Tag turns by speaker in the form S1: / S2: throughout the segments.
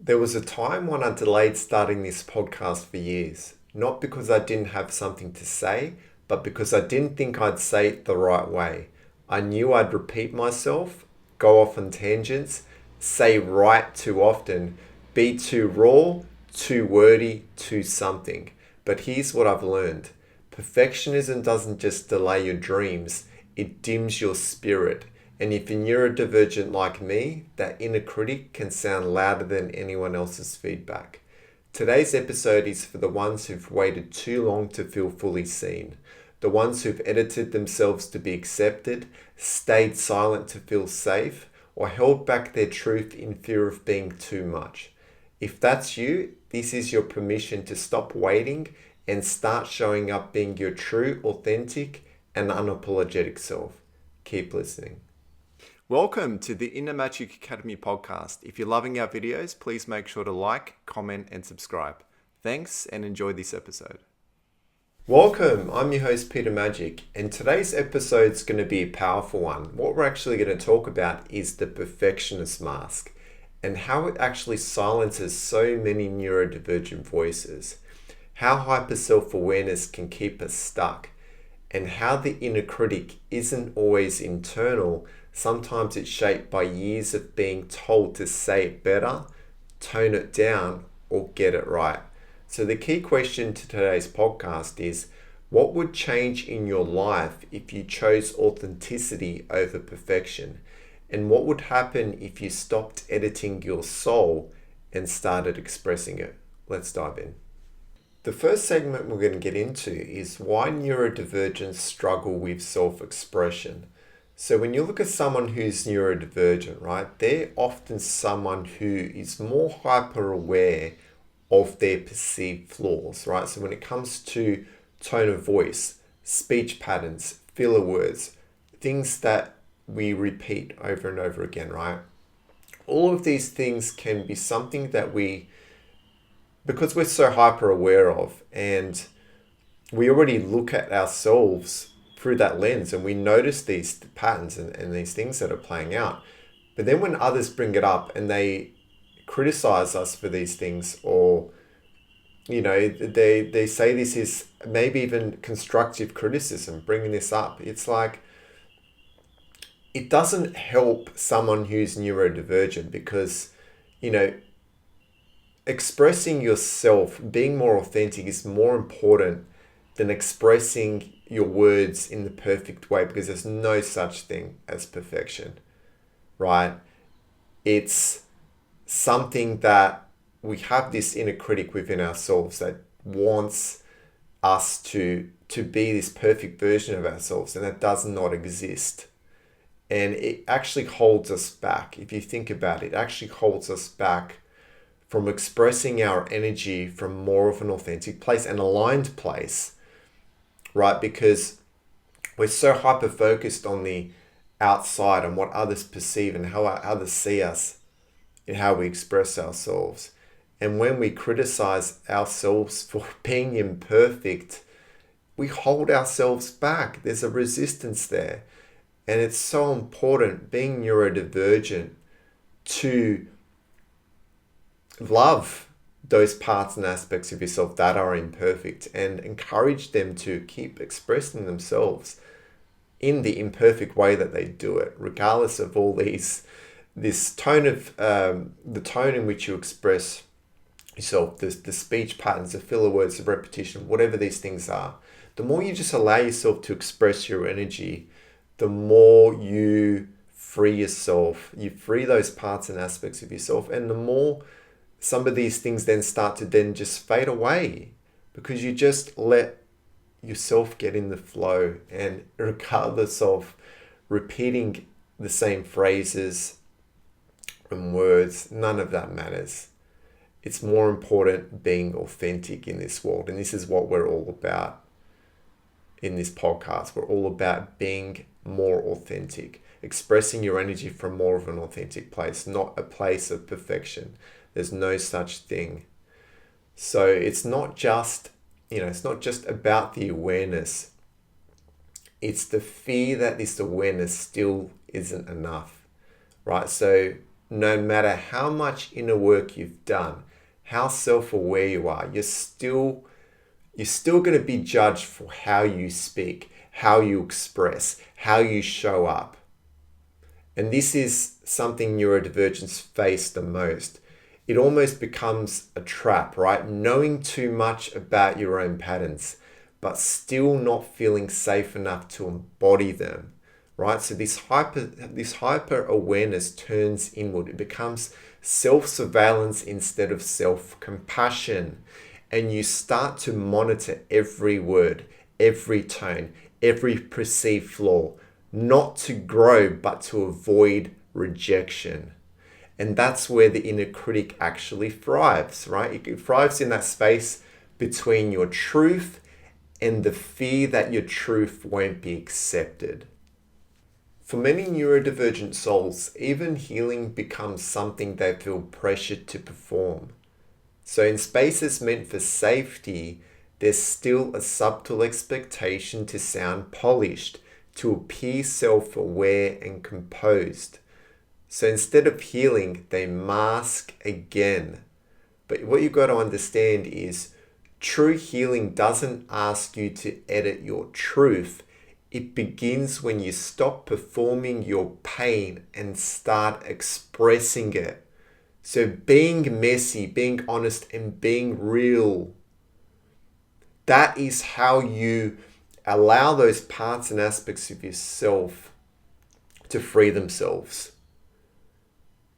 S1: There was a time when I delayed starting this podcast for years, not because I didn't have something to say, but because I didn't think I'd say it the right way. I knew I'd repeat myself, go off on tangents, say right too often, be too raw, too wordy, too something. But here's what I've learned. Perfectionism doesn't just delay your dreams, it dims your spirit. And if you're neurodivergent like me, that inner critic can sound louder than anyone else's feedback. Today's episode is for the ones who've waited too long to feel fully seen, the ones who've edited themselves to be accepted, stayed silent to feel safe, or held back their truth in fear of being too much. If that's you, this is your permission to stop waiting and start showing up being your true, authentic, and unapologetic self. Keep listening. Welcome to the Inner Magic Academy podcast. If you're loving our videos, please make sure to like, comment, and subscribe. Thanks and enjoy this episode. Welcome, I'm your host Peter Magic, and today's episode is going to be a powerful one. What we're actually going to talk about is the perfectionist mask and how it actually silences so many neurodivergent voices, how hyper self-awareness can keep us stuck, and how the inner critic isn't always internal. Sometimes it's shaped by years of being told to say it better, tone it down, or get it right. So the key question to today's podcast is, what would change in your life if you chose authenticity over perfection? And what would happen if you stopped editing your soul and started expressing it? Let's dive in. The first segment we're going to get into is why neurodivergents struggle with self-expression. So when you look at someone who's neurodivergent, right, they're often someone who is more hyper aware of their perceived flaws, right? So when it comes to tone of voice, speech patterns, filler words, things that we repeat over and over again, right? All of these things can be something that because we're so hyper aware of, and we already look at ourselves through that lens and we notice these patterns and these things that are playing out. But then when others bring it up and they criticize us for these things, or they say this is maybe even constructive criticism, bringing this up, it's like it doesn't help someone who's neurodivergent, because expressing yourself, being more authentic, is more important than expressing your words in the perfect way, because there's no such thing as perfection, right? It's something that we have this inner critic within ourselves that wants us to be this perfect version of ourselves, and that does not exist. And it actually holds us back. If you think about it, it actually holds us back from expressing our energy from more of an authentic place, an aligned place, right? Because we're so hyper focused on the outside and what others perceive and how others see us and how we express ourselves. And when we criticize ourselves for being imperfect, we hold ourselves back. There's a resistance there. And it's so important, being neurodivergent, to love those parts and aspects of yourself that are imperfect and encourage them to keep expressing themselves in the imperfect way that they do it, regardless of all this tone of the tone in which you express yourself, the speech patterns, the filler words, the repetition, whatever these things are. The more you just allow yourself to express your energy, the more you free yourself, you free those parts and aspects of yourself, and the more some of these things then start to then just fade away, because you just let yourself get in the flow. And regardless of repeating the same phrases and words, none of that matters. It's more important being authentic in this world. And this is what we're all about in this podcast. We're all about being more authentic, expressing your energy from more of an authentic place, not a place of perfection. There's no such thing. So it's not just about the awareness. It's the fear that this awareness still isn't enough, right? So no matter how much inner work you've done, how self-aware you are, you're still going to be judged for how you speak, how you express, how you show up. And this is something neurodivergents face the most. It almost becomes a trap, right? Knowing too much about your own patterns, but still not feeling safe enough to embody them, right? So this hyper awareness turns inward. It becomes self-surveillance instead of self-compassion. And you start to monitor every word, every tone, every perceived flaw, not to grow, but to avoid rejection. And that's where the inner critic actually thrives, right? It thrives in that space between your truth and the fear that your truth won't be accepted. For many neurodivergent souls, even healing becomes something they feel pressured to perform. So in spaces meant for safety, there's still a subtle expectation to sound polished, to appear self-aware and composed. So instead of healing, they mask again. But what you've got to understand is true healing doesn't ask you to edit your truth. It begins when you stop performing your pain and start expressing it. So being messy, being honest, and being real, that is how you allow those parts and aspects of yourself to free themselves,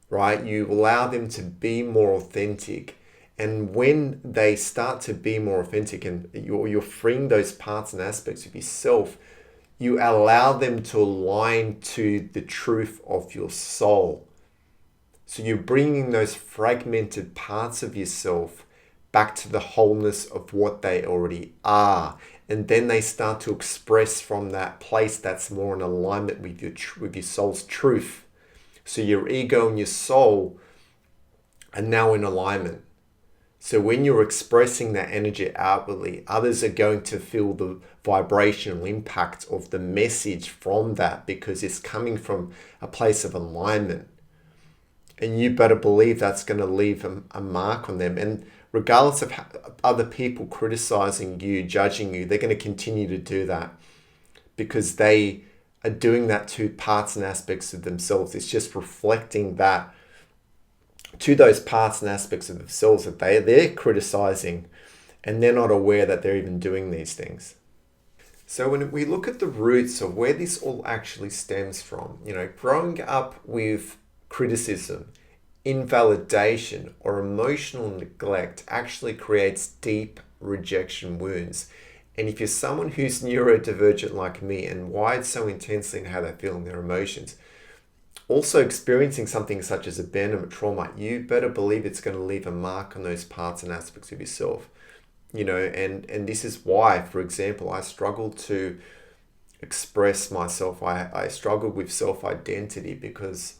S1: right? You allow them to be more authentic. And when they start to be more authentic and you're freeing those parts and aspects of yourself, you allow them to align to the truth of your soul. So you're bringing those fragmented parts of yourself back to the wholeness of what they already are. And then they start to express from that place that's more in alignment with your soul's truth. So your ego and your soul are now in alignment. So when you're expressing that energy outwardly, others are going to feel the vibrational impact of the message from that because it's coming from a place of alignment. And you better believe that's going to leave a mark on them. And regardless of other people criticizing you, judging you, they're going to continue to do that because they are doing that to parts and aspects of themselves. It's just reflecting that to those parts and aspects of themselves that they're criticizing, and they're not aware that they're even doing these things. So when we look at the roots of where this all actually stems from, growing up with criticism, invalidation, or emotional neglect actually creates deep rejection wounds. And if you're someone who's neurodivergent like me and wired so intensely in how they feel in their emotions, also experiencing something such as abandonment trauma, you better believe it's going to leave a mark on those parts and aspects of yourself. And this is why, for example, I struggled to express myself. I struggled with self-identity because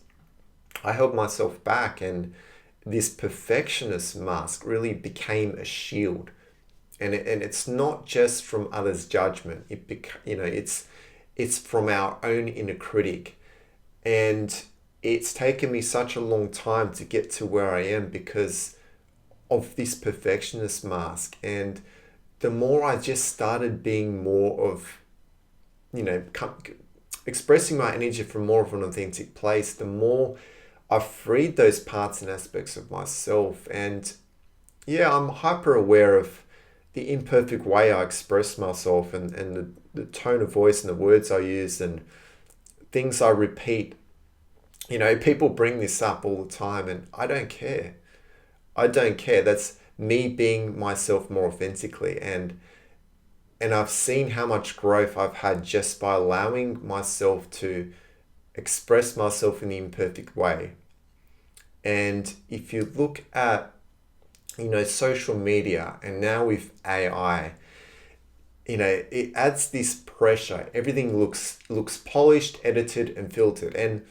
S1: I held myself back, and this perfectionist mask really became a shield. And it's not just from others' judgment. It's from our own inner critic. And it's taken me such a long time to get to where I am because of this perfectionist mask. And the more I just started being more of, expressing my energy from more of an authentic place, the more I freed those parts and aspects of myself. And yeah, I'm hyper aware of the imperfect way I express myself and the tone of voice and the words I use and things I repeat. People bring this up all the time and I don't care. I don't care. That's me being myself more authentically. And I've seen how much growth I've had just by allowing myself to express myself in the imperfect way. And if you look at, social media and now with AI, it adds this pressure. Everything looks polished, edited, and filtered. And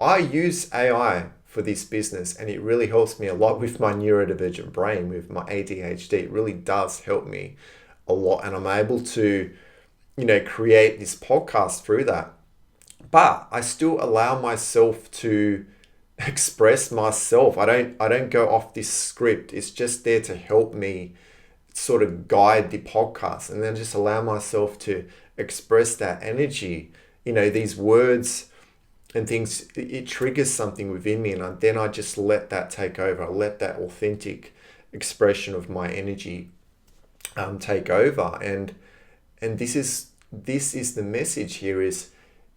S1: I use AI for this business, and it really helps me a lot with my neurodivergent brain, with my ADHD. It really does help me a lot, and I'm able to, create this podcast through that. But I still allow myself to express myself. I don't go off this script. It's just there to help me sort of guide the podcast, and then just allow myself to express that energy. These words and things, it triggers something within me, and then I just let that take over. I let that authentic expression of my energy take over. And this is the message here, is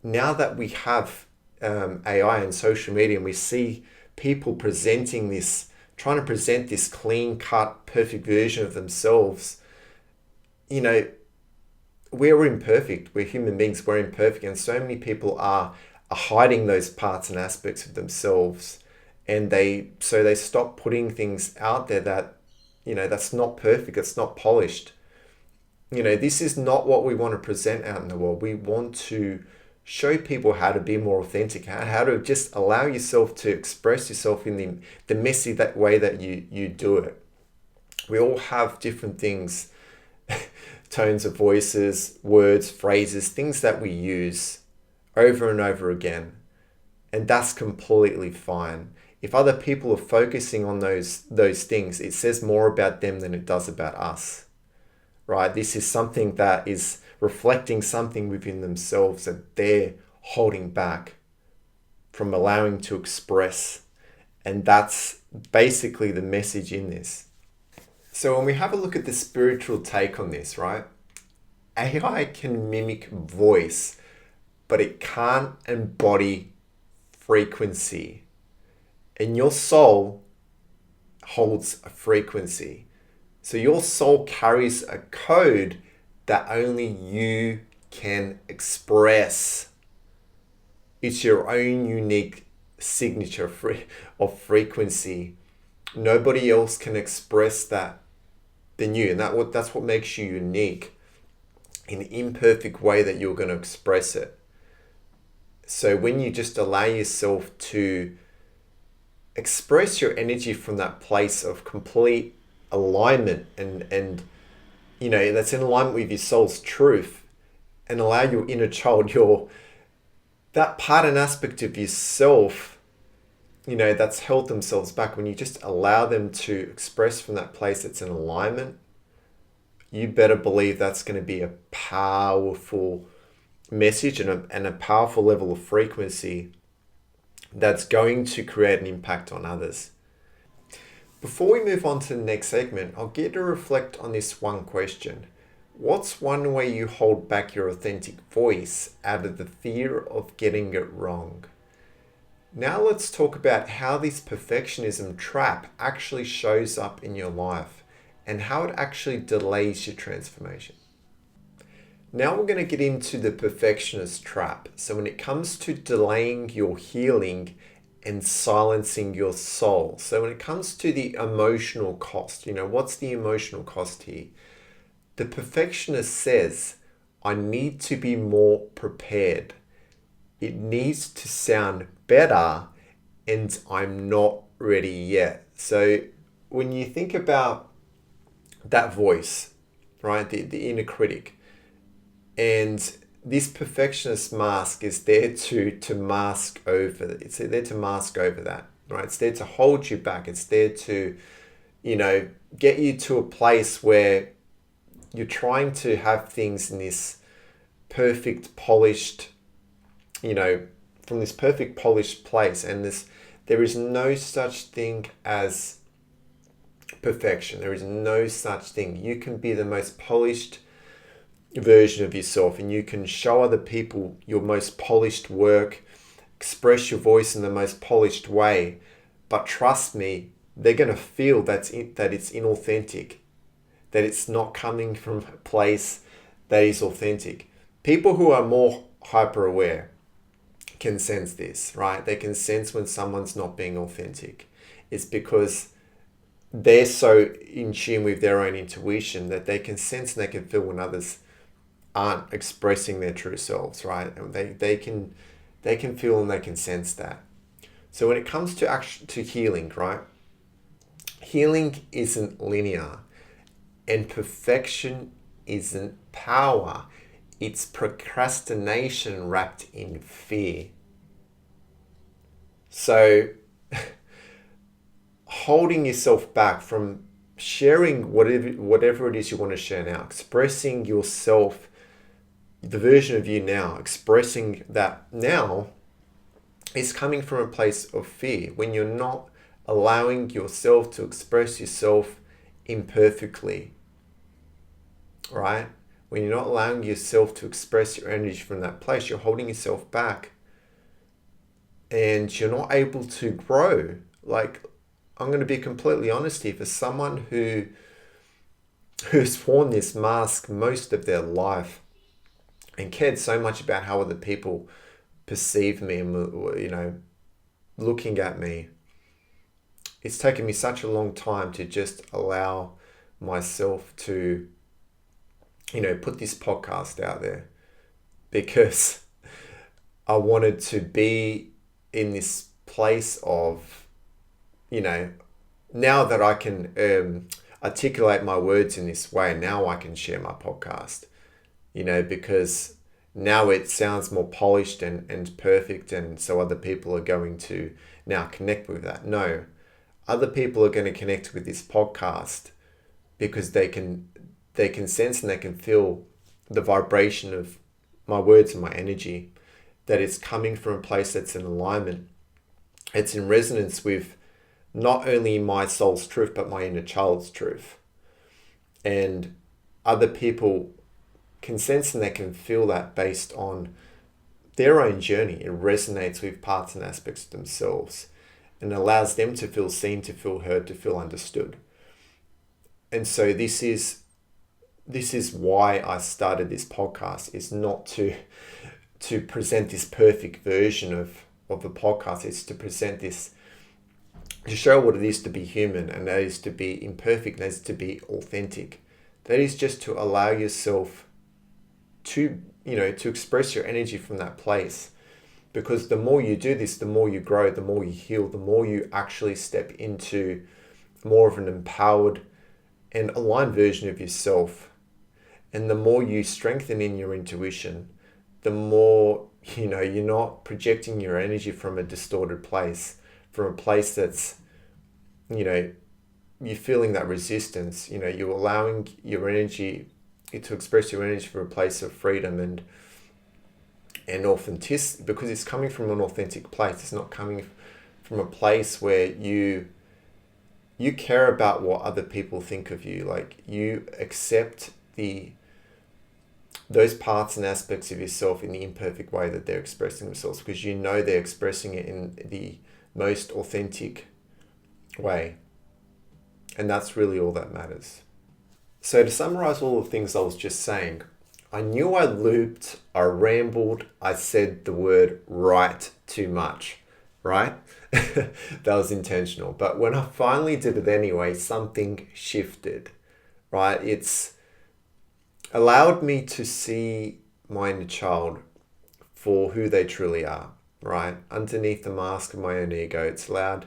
S1: now that we have AI and social media, and we see people trying to present this clean cut, perfect version of themselves. We're imperfect. We're human beings. We're imperfect, and so many people are hiding those parts and aspects of themselves, and they stop putting things out there that that's not perfect. It's not polished. This is not what we want to present out in the world. We want to show people how to be more authentic, how to just allow yourself to express yourself in the messy that way that you do it. We all have different things, tones of voices, words, phrases, things that we use over and over again. And that's completely fine. If other people are focusing on those things, it says more about them than it does about us. Right? This is something that is reflecting something within themselves that they're holding back from allowing to express. And that's basically the message in this. So when we have a look at the spiritual take on this, right? AI can mimic voice, but it can't embody frequency. And your soul holds a frequency. So your soul carries a code that only you can express. It's your own unique signature of frequency. Nobody else can express that than you. And that's what makes you unique in the imperfect way that you're going to express it. So when you just allow yourself to express your energy from that place of complete alignment and that's in alignment with your soul's truth, and allow your inner child, that part and aspect of yourself, that's held themselves back, when you just allow them to express from that place that's in alignment, you better believe that's going to be a powerful message and a powerful level of frequency that's going to create an impact on others. Before we move on to the next segment, I'll get to reflect on this one question. What's one way you hold back your authentic voice out of the fear of getting it wrong? Now let's talk about how this perfectionism trap actually shows up in your life and how it actually delays your transformation. Now we're going to get into the perfectionist trap. So when it comes to delaying your healing and silencing your soul. So when it comes to the emotional cost, what's the emotional cost here? The perfectionist says, I need to be more prepared. It needs to sound better, and I'm not ready yet. So when you think about that voice, right, the inner critic, and this perfectionist mask is there to mask over. It's there to mask over that, right? It's there to hold you back. It's there to, get you to a place where you're trying to have things in this perfect, polished, from this perfect, polished place. And there is no such thing as perfection. There is no such thing. You can be the most polished version of yourself, and you can show other people your most polished work, express your voice in the most polished way, but trust me, they're going to feel that it's inauthentic, that it's not coming from a place that is authentic. People who are more hyper aware can sense this, right? They can sense when someone's not being authentic. It's because they're so in tune with their own intuition that they can sense and they can feel when others aren't expressing their true selves, right? And they can feel and they can sense that. So when it comes to healing, right? Healing isn't linear, and perfection isn't power. It's procrastination wrapped in fear. So holding yourself back from sharing whatever it is you want to share now, expressing yourself, the version of you now, expressing that now is coming from a place of fear. When you're not allowing yourself to express yourself imperfectly, right? When you're not allowing yourself to express your energy from that place, you're holding yourself back and you're not able to grow. Like, I'm going to be completely honest here. For someone who's worn this mask most of their life and cared so much about how other people perceive me and, looking at me, it's taken me such a long time to just allow myself to, put this podcast out there, because I wanted to be in this place of, now that I can articulate my words in this way, now I can share my podcast, because now it sounds more polished and perfect, and so other people are going to now connect with that. No, other people are going to connect with this podcast because they can sense and they can feel the vibration of my words and my energy, that it's coming from a place that's in alignment. It's in resonance with not only my soul's truth, but my inner child's truth. And other people can sense and they can feel that based on their own journey. It resonates with parts and aspects of themselves and allows them to feel seen, to feel heard, to feel understood. And so this is why I started this podcast, is not to present this perfect version of the podcast. It's to present this, to show what it is to be human, and that is to be imperfect, that is to be authentic. That is just to allow yourself to express your energy from that place. Because the more you do this, the more you grow, the more you heal, the more you actually step into more of an empowered and aligned version of yourself. And the more you strengthen in your intuition, the more, you're not projecting your energy from a distorted place, from a place that's, you're feeling that resistance, you're allowing your energy to express your energy from a place of freedom and authenticity, because it's coming from an authentic place. It's not coming from a place where you care about what other people think of you. Like, you accept those parts and aspects of yourself in the imperfect way that they're expressing themselves, because they're expressing it in the most authentic way. And that's really all that matters. So to summarize all the things I was just saying, I knew I looped, I rambled, I said the word right too much, right? That was intentional. But when I finally did it anyway, something shifted, right? It's allowed me to see my inner child for who they truly are, right? Underneath the mask of my own ego, it's allowed,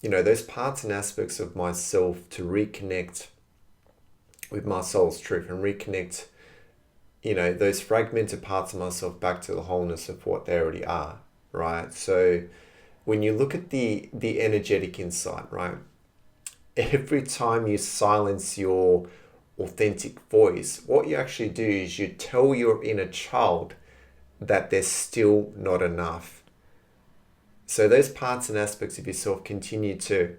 S1: those parts and aspects of myself to reconnect with my soul's truth and reconnect, those fragmented parts of myself back to the wholeness of what they already are, right? So when you look at the energetic insight, right? Every time you silence your authentic voice, what you actually do is you tell your inner child that there's still not enough. So those parts and aspects of yourself continue to,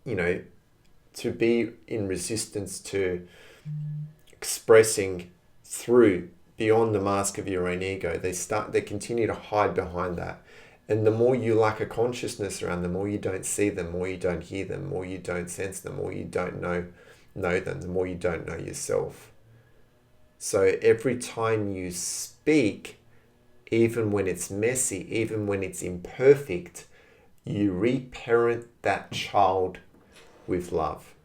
S1: to be in resistance to expressing through beyond the mask of your own ego. They continue to hide behind that. And the more you lack a consciousness around them, the more you don't see them, the more you don't hear them, the more you don't sense them, the more you don't know them, the more you don't know yourself. So every time you speak, even when it's messy, even when it's imperfect, you reparent that child with love.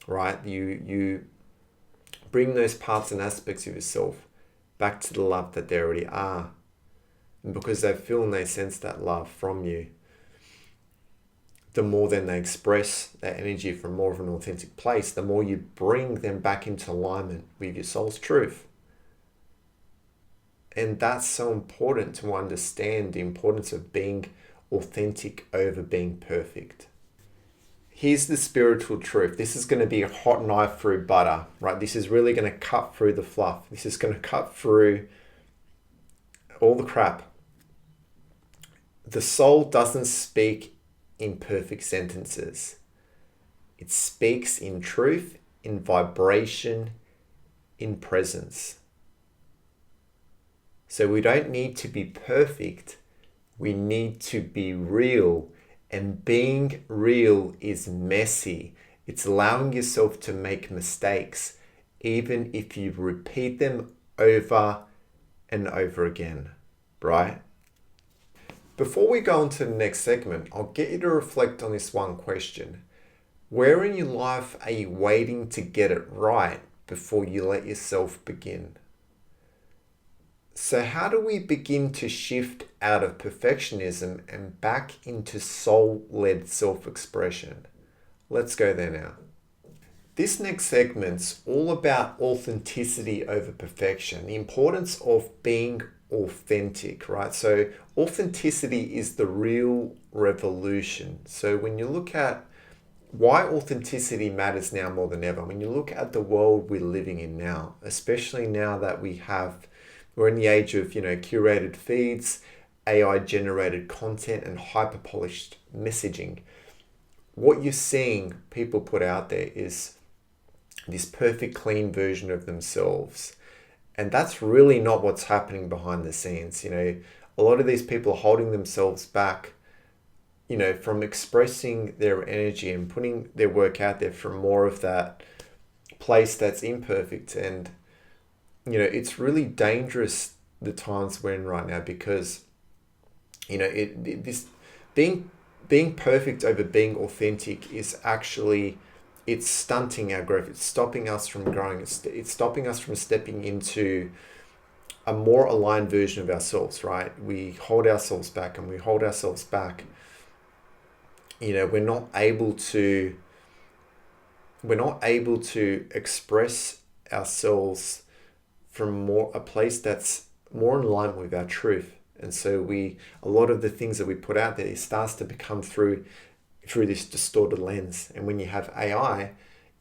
S1: Right? You bring those parts and aspects of yourself back to the love that they already are. And because they feel and they sense that love from you, the more then they express that energy from more of an authentic place, the more you bring them back into alignment with your soul's truth. And that's so important to understand, the importance of being authentic over being perfect. Here's the spiritual truth. This is going to be a hot knife through butter, right? This is really going to cut through the fluff. This is going to cut through all the crap. The soul doesn't speak in perfect sentences. It speaks in truth, in vibration, in presence. So we don't need to be perfect. We need to be real. And being real is messy. It's allowing yourself to make mistakes, even if you repeat them over and over again, right? Before we go on to the next segment, I'll get you to reflect on this one question. Where in your life are you waiting to get it right before you let yourself begin? So how do we begin to shift out of perfectionism and back into soul-led self-expression? Let's go there now. This next segment's all about authenticity over perfection, the importance of being authentic, right? So authenticity is the real revolution. So when you look at why authenticity matters now more than ever, when you look at the world we're living in now, especially now that we're in the age of, curated feeds, AI generated content and hyper polished messaging. What you're seeing people put out there is this perfect, clean version of themselves. And that's really not what's happening behind the scenes. A lot of these people are holding themselves back, from expressing their energy and putting their work out there from more of that place that's imperfect. And it's really dangerous the times we're in right now because, this being perfect over being authentic is actually, it's stunting our growth. It's stopping us from growing. It's stopping us from stepping into a more aligned version of ourselves, right? We hold ourselves back and we hold ourselves back. We're not able to express ourselves from a place that's more in line with our truth. And so a lot of the things that we put out there, it starts to become through this distorted lens. And when you have AI,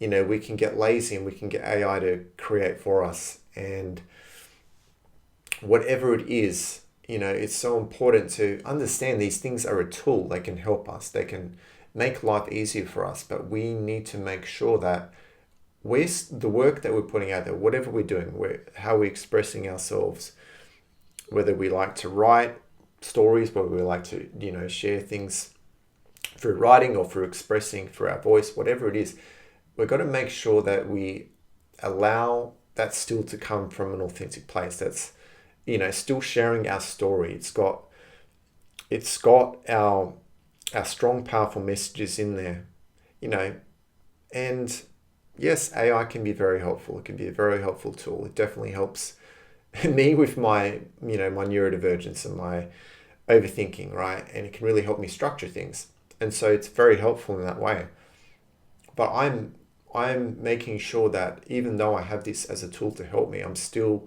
S1: we can get lazy and we can get AI to create for us. And whatever it is, it's so important to understand these things are a tool. They can help us. They can make life easier for us. But we need to make sure that the work that we're putting out there, whatever we're doing, how we're expressing ourselves, whether we like to write stories, whether we like to, share things through writing or through expressing through our voice, whatever it is, we've got to make sure that we allow that still to come from an authentic place. That's, still sharing our story. It's got our strong, powerful messages in there, and yes, AI can be very helpful. It can be a very helpful tool. It definitely helps me with my neurodivergence and my overthinking, right? And it can really help me structure things. And so it's very helpful in that way. But I'm making sure that even though I have this as a tool to help me, I'm still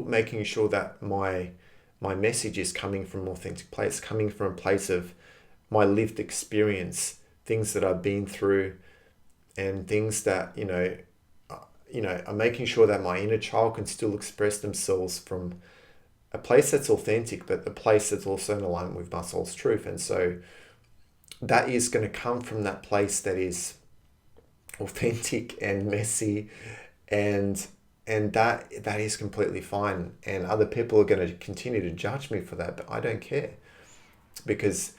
S1: making sure that my message is coming from an authentic place, coming from a place of my lived experience, things that I've been through, and things that, I'm making sure that my inner child can still express themselves from a place that's authentic, but a place that's also in alignment with my soul's truth. And so that is going to come from that place that is authentic and messy, and that is completely fine. And other people are going to continue to judge me for that, but I don't care, because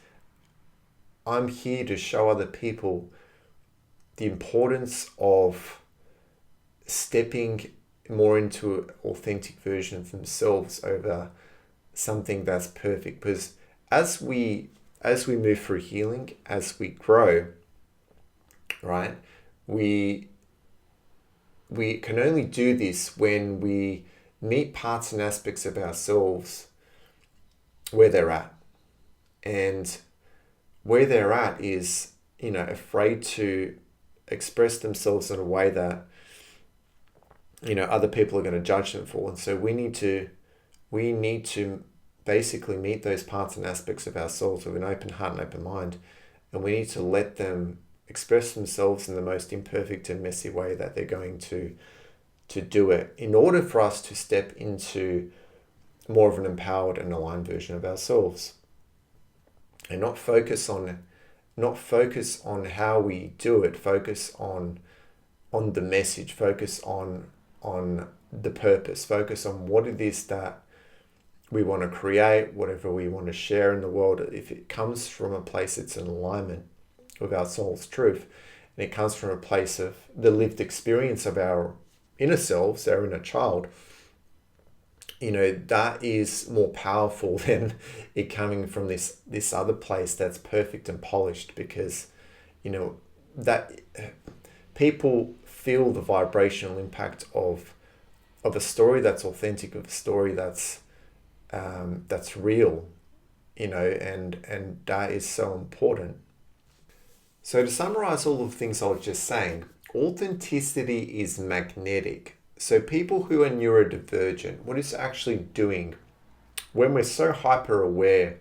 S1: I'm here to show other people the importance of stepping more into an authentic version of themselves over something that's perfect. Because as we move through healing, as we grow, right, we can only do this when we meet parts and aspects of ourselves where they're at. And where they're at is, afraid to express themselves in a way that, other people are going to judge them for. And so we need to basically meet those parts and aspects of ourselves with an open heart and open mind, and we need to let them express themselves in the most imperfect and messy way that they're going to do it, in order for us to step into more of an empowered and aligned version of ourselves, and not focus on how we do it. Focus on the message. Focus on the purpose. Focus on what it is that we want to create, whatever we want to share in the world. If it comes from a place that's in alignment with our soul's truth, and it comes from a place of the lived experience of our inner selves, our inner child, that is more powerful than it coming from this other place that's perfect and polished, because that people feel the vibrational impact of a story that's authentic, of a story that's real, and that is so important. So to summarize all the things I was just saying, authenticity is magnetic. So people who are neurodivergent, what it's actually doing when we're so hyper aware,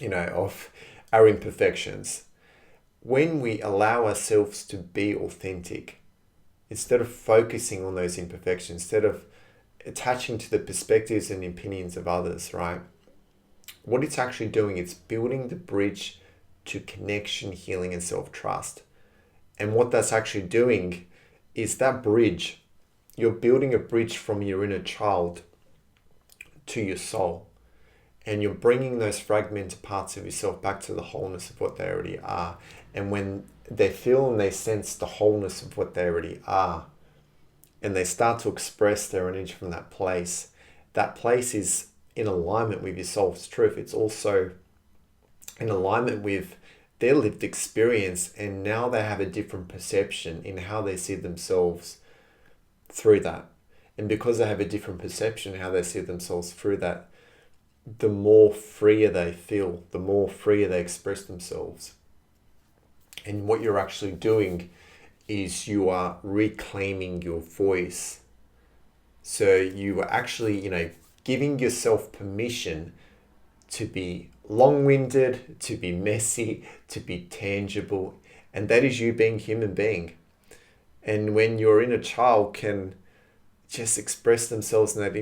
S1: of our imperfections, when we allow ourselves to be authentic, instead of focusing on those imperfections, instead of attaching to the perspectives and opinions of others, right? What it's actually doing, it's building the bridge to connection, healing, and self-trust. And what that's actually doing is that bridge, you're building a bridge from your inner child to your soul. And you're bringing those fragmented parts of yourself back to the wholeness of what they already are. And when they feel and they sense the wholeness of what they already are, and they start to express their energy from that place is in alignment with your soul's truth. It's also in alignment with their lived experience, and now they have a different perception in how they see themselves through that. And because they have a different perception how they see themselves through that, the more freer they feel, the more freer they express themselves. And what you're actually doing is you are reclaiming your voice. So you are actually, giving yourself permission to be long-winded, to be messy, to be tangible. And that is you being human being. And when your inner child can just express themselves in that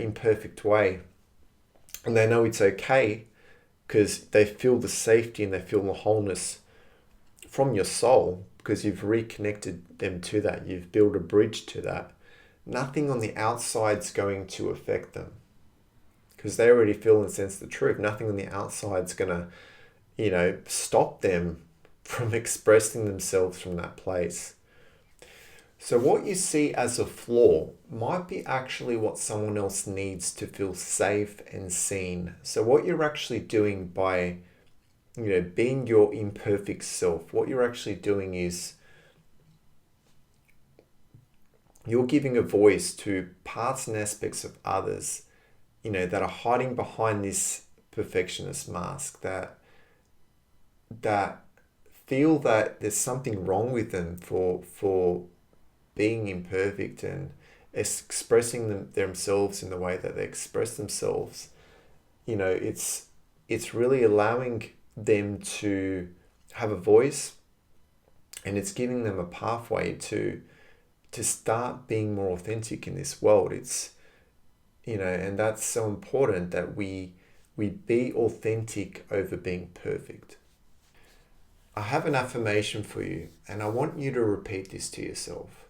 S1: imperfect way, and they know it's okay, because they feel the safety and they feel the wholeness from your soul, because you've reconnected them to that, you've built a bridge to that. Nothing on the outside's going to affect them, because they already feel and sense the truth. Nothing on the outside's gonna, stop them from expressing themselves from that place. So what you see as a flaw might be actually what someone else needs to feel safe and seen. So what you're actually doing by, being your imperfect self, what you're actually doing is you're giving a voice to parts and aspects of others, that are hiding behind this perfectionist mask, that feel that there's something wrong with them for being imperfect and expressing themselves in the way that they express themselves. It's really allowing them to have a voice, and it's giving them a pathway to start being more authentic in this world. It's, and that's so important, that we be authentic over being perfect. I have an affirmation for you, and I want you to repeat this to yourself.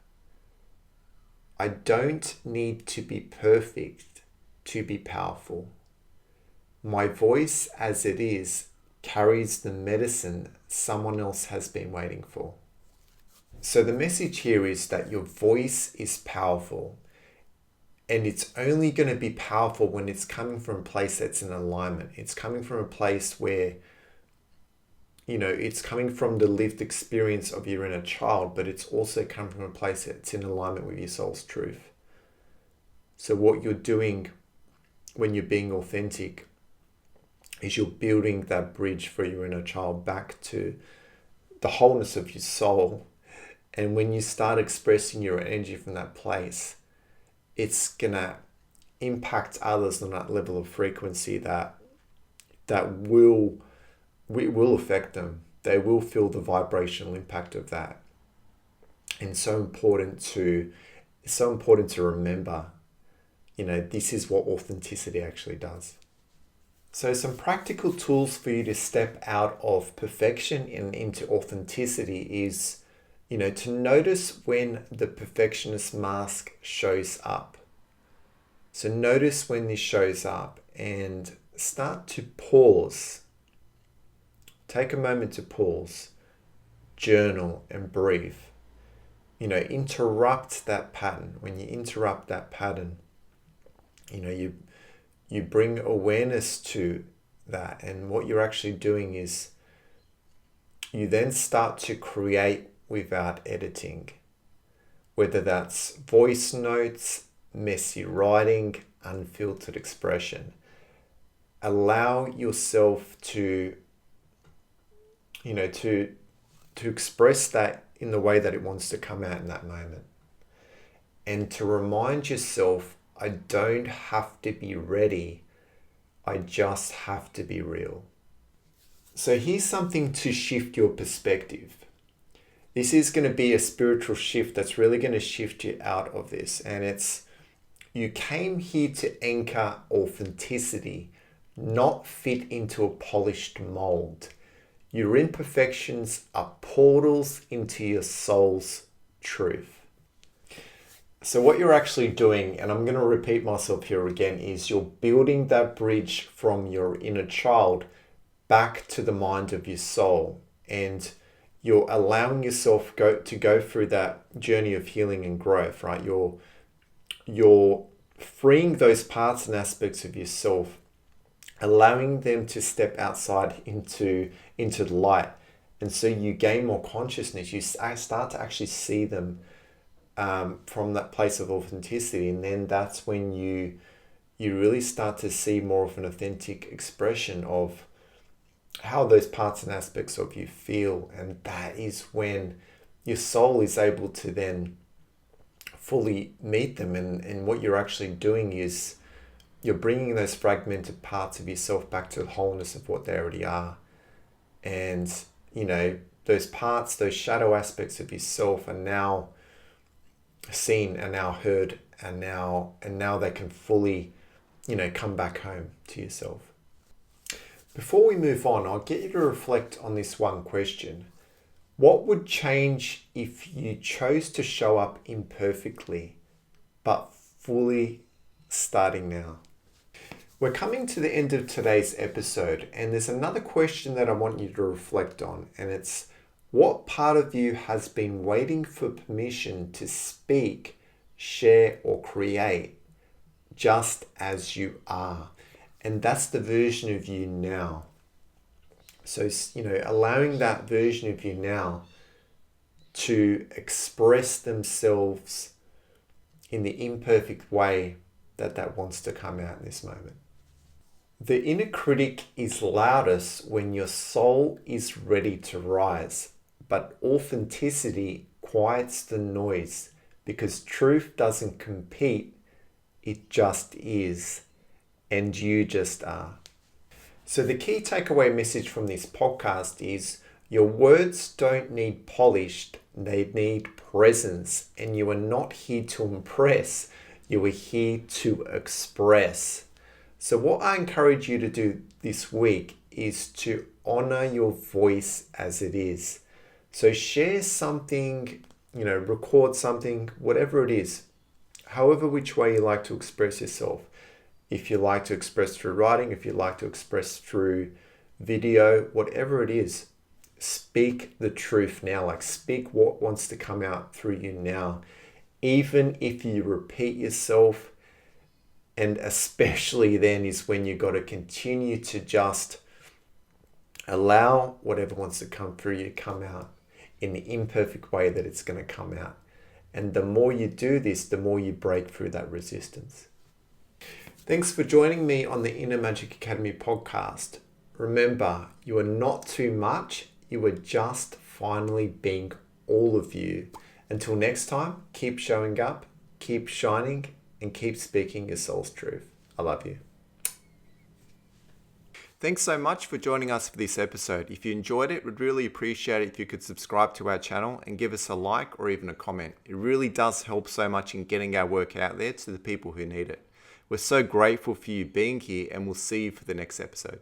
S1: I don't need to be perfect to be powerful. My voice as it is carries the medicine someone else has been waiting for. So the message here is that your voice is powerful, and it's only going to be powerful when it's coming from a place that's in alignment. It's coming from a place where, it's coming from the lived experience of your inner child, but it's also coming from a place that's in alignment with your soul's truth. So what you're doing when you're being authentic is you're building that bridge for your inner child back to the wholeness of your soul. And when you start expressing your energy from that place, it's gonna impact others on that level of frequency that will affect them. They will feel the vibrational impact of that. And it's so important to remember, this is what authenticity actually does. So some practical tools for you to step out of perfection and into authenticity is, to notice when the perfectionist mask shows up. So notice when this shows up and start to pause. Take a moment to pause, journal and breathe. Interrupt that pattern. When you interrupt that pattern, you bring awareness to that. And what you're actually doing is you then start to create without editing, whether that's voice notes, messy writing, unfiltered expression. Allow yourself to express that in the way that it wants to come out in that moment. And to remind yourself, I don't have to be ready. I just have to be real. So here's something to shift your perspective. This is going to be a spiritual shift that's really going to shift you out of this. And it's, you came here to anchor authenticity, not fit into a polished mold. Your imperfections are portals into your soul's truth. So what you're actually doing, and I'm going to repeat myself here again, is you're building that bridge from your inner child back to the mind of your soul. And you're allowing yourself to go through that journey of healing and growth, right? You're freeing those parts and aspects of yourself, allowing them to step outside into the light. And so you gain more consciousness. You start to actually see them from that place of authenticity. And then that's when you really start to see more of an authentic expression of how those parts and aspects of you feel. And that is when your soul is able to then fully meet them. And what you're actually doing is you're bringing those fragmented parts of yourself back to the wholeness of what they already are. And, those parts, those shadow aspects of yourself are now seen, are now heard, and now they can fully, come back home to yourself. Before we move on, I'll get you to reflect on this one question. What would change if you chose to show up imperfectly, but fully starting now? We're coming to the end of today's episode, and there's another question that I want you to reflect on, and it's, what part of you has been waiting for permission to speak, share, or create just as you are? And that's the version of you now. So, allowing that version of you now to express themselves in the imperfect way that wants to come out in this moment. The inner critic is loudest when your soul is ready to rise, but authenticity quiets the noise because truth doesn't compete, it just is, and you just are. So the key takeaway message from this podcast is your words don't need polished, they need presence, and you are not here to impress, you are here to express. So what I encourage you to do this week is to honor your voice as it is. So share something, record something, whatever it is, however which way you like to express yourself. If you like to express through writing, if you like to express through video, whatever it is, speak the truth now. Speak what wants to come out through you now. Even if you repeat yourself, and especially then is when you got to continue to just allow whatever wants to come through you come out in the imperfect way that it's going to come out. And the more you do this, the more you break through that resistance. Thanks for joining me on the Inner Magic Academy podcast. Remember, you are not too much. You are just finally being all of you. Until next time, keep showing up, keep shining, and keep speaking your soul's truth. I love you. Thanks so much for joining us for this episode. If you enjoyed it, we'd really appreciate it if you could subscribe to our channel and give us a like or even a comment. It really does help so much in getting our work out there to the people who need it. We're so grateful for you being here, and we'll see you for the next episode.